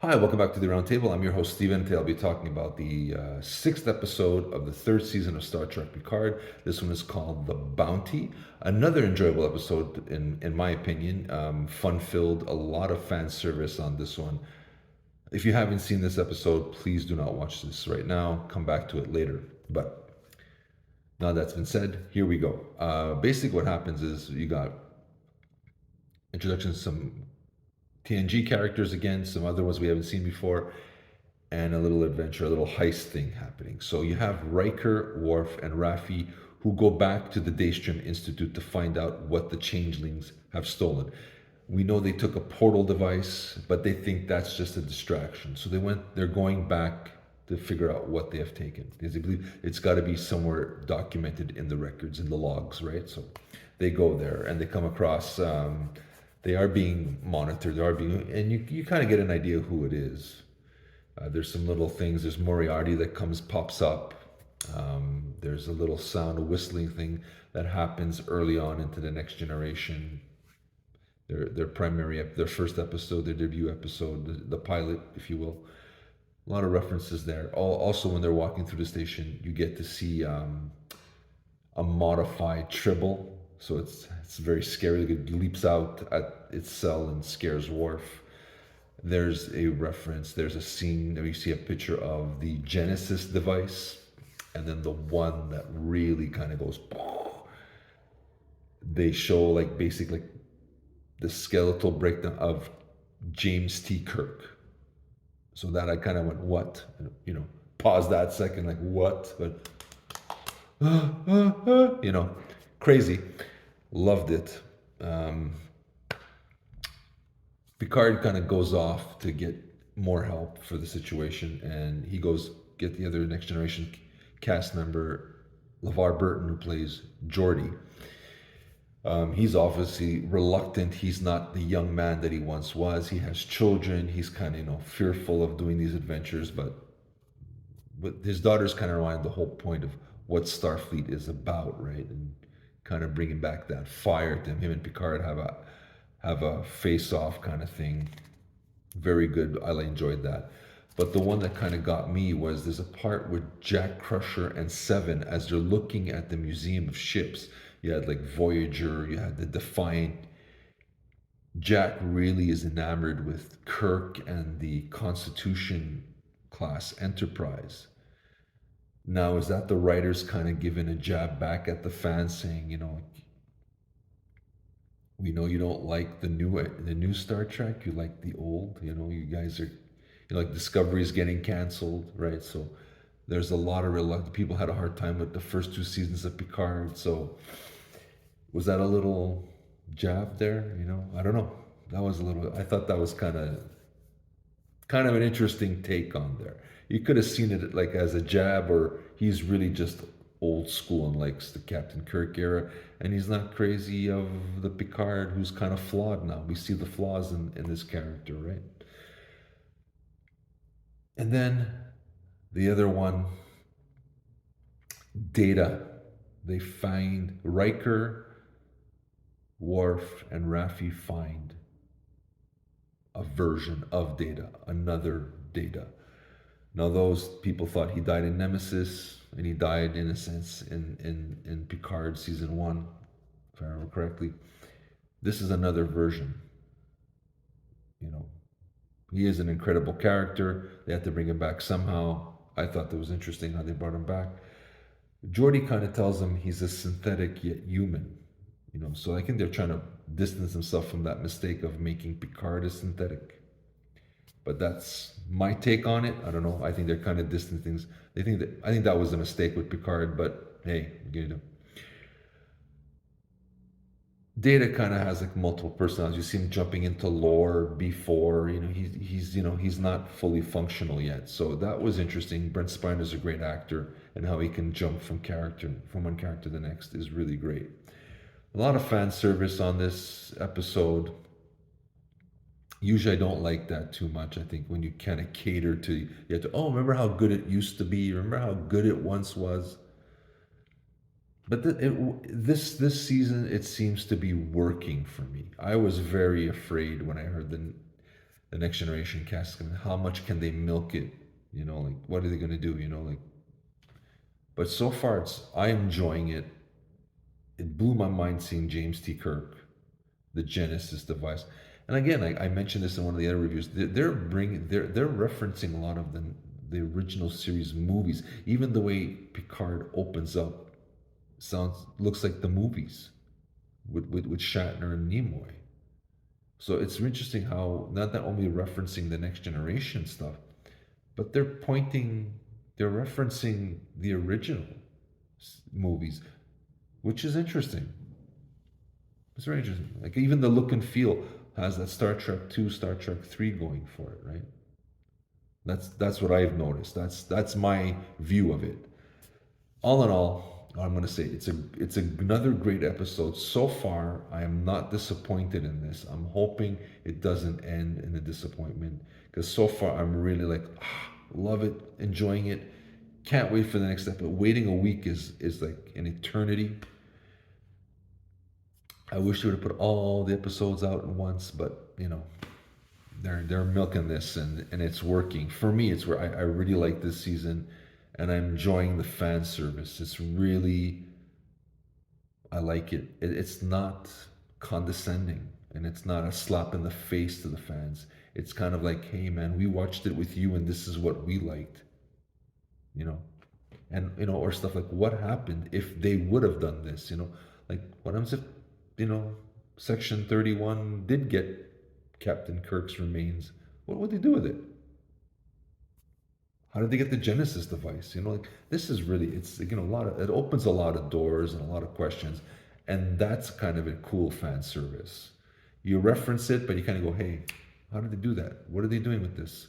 Hi, welcome back to the Roundtable. I'm your host, Steven. Today I'll be talking about the sixth episode of the third season of Star Trek Picard. This one is called The Bounty. Another enjoyable episode, in my opinion. Fun filled, a lot of fan service on this one. If you haven't seen this episode, please do not watch this right now. Come back to it later. But now that's been said, here we go. Basically, what happens is you got introduction to some TNG characters again, some other ones we haven't seen before, and a little adventure, a little heist thing happening. So you have Riker, Worf, and Raffi who go back to the Daystrom Institute to find out what the changelings have stolen. We know they took a portal device, but they think that's just a distraction. So they're going back to figure out what they have taken. Because they believe it's got to be somewhere documented in the records, in the logs, right? So they go there and they come across they are being monitored. They are being, and you kind of get an idea who it is. There's some little things. There's Moriarty that pops up. There's a little sound, a whistling thing that happens early on into the Next Generation. Their first episode, their debut episode, the pilot, if you will. A lot of references there. Also, when they're walking through the station, you get to see a modified Tribble. So it's very scary. It leaps out at its cell and scares Worf. There's a reference, there's a scene where you see a picture of the Genesis device, and then the one that really kind of goes, they show like basically like the skeletal breakdown of James T. Kirk. So that I kind of went, what? Pause that second, like, what? But, crazy. Loved it. Picard kind of goes off to get more help for the situation, and he goes get the other Next Generation cast member, LeVar Burton, who plays Geordi. He's obviously reluctant. He's not the young man that he once was. He has children. He's kind of fearful of doing these adventures, but his daughters kind of remind the whole point of what Starfleet is about, right? And kind of bringing back that fire to him. Him and Picard have a face-off kind of thing. Very good. I enjoyed that. But the one that kind of got me was there's a part with Jack Crusher and Seven as they're looking at the Museum of Ships. You had like Voyager, you had the Defiant. Jack really is enamored with Kirk and the Constitution class Enterprise. Now, is that the writers kind of giving a jab back at the fans saying, we know you don't like the new Star Trek. You like the old. You guys are, like Discovery's getting canceled, right? So there's a lot of reluctant people had a hard time with the first two seasons of Picard. So was that a little jab there? I don't know. That was a little. I thought that was kind of an interesting take on there. You could have seen it like as a jab, or he's really just old school and likes the Captain Kirk era, and he's not crazy of the Picard who's kind of flawed now. We see the flaws in this character, right? And then the other one, Data. They find Riker, Worf, and Raffi find a version of Data, another Data. Now, those people thought he died in Nemesis, and he died, in a sense, in Picard season 1, if I remember correctly. This is another version. He is an incredible character. They had to bring him back somehow. I thought that was interesting how they brought him back. Geordi kind of tells him he's a synthetic yet human. So I think they're trying to distance themselves from that mistake of making Picard a synthetic. But that's my take on it. I don't know. I think they're kind of distant things. I think that was a mistake with Picard, but hey, Data kind of has like multiple personalities. You see him jumping into lore before. He's not fully functional yet. So that was interesting. Brent Spiner's a great actor, and how he can jump from one character to the next is really great. A lot of fan service on this episode. Usually I don't like that too much. I think when you kind of cater to, you have to, remember how good it used to be? Remember how good it once was? But this season, it seems to be working for me. I was very afraid when I heard the Next Generation cast. How much can they milk it? Like what are they gonna do? Like. But so far, I'm enjoying it. It blew my mind seeing James T. Kirk, the Genesis device. And again, I mentioned this in one of the other reviews. They're referencing a lot of the original series movies. Even the way Picard opens up looks like the movies with Shatner and Nimoy. So it's interesting how not only referencing the Next Generation stuff, but they're referencing the original movies, which is interesting. It's very interesting. Like even the look and feel has that Star Trek 2, Star Trek 3 going for it, right? That's what I've noticed. That's my view of it. All in all, I'm going to say it's another great episode. So far, I am not disappointed in this. I'm hoping it doesn't end in a disappointment because so far I'm really like love it, enjoying it. Can't wait for the next episode. Waiting a week is like an eternity. I wish they would have put all the episodes out at once, but they're milking this and it's working. For me, it's where I really like this season and I'm enjoying the fan service. It's really I like it. It's not condescending and it's not a slap in the face to the fans. It's kind of like, hey man, we watched it with you and this is what we liked. You know, and or stuff like what happened if they would have done this, like what happens if section 31 did get Captain Kirk's remains? What would they do with it? How did they get the Genesis device? Like this is really it's a lot of it opens a lot of doors and a lot of questions, and that's kind of a cool fan service. You reference it, but you kind of go, hey, how did they do that? What are they doing with this?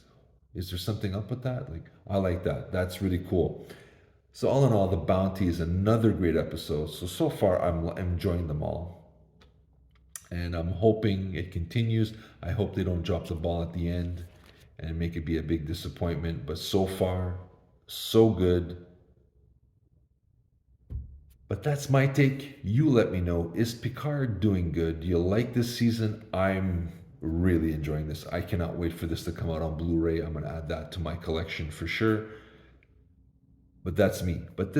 Is there something up with that? Like I like that. That's really cool. So all in all, The Bounty is another great episode. So far I'm enjoying them all. And I'm hoping it continues. I hope they don't drop the ball at the end and make it be a big disappointment. But so far, so good. But that's my take. You let me know. Is Picard doing good? Do you like this season? I'm really enjoying this. I cannot wait for this to come out on Blu-ray. I'm going to add that to my collection for sure. But that's me. But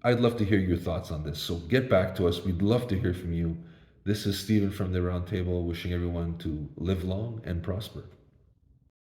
I'd love to hear your thoughts on this. So get back to us. We'd love to hear from you. This is Stephen from the Roundtable, wishing everyone to live long and prosper.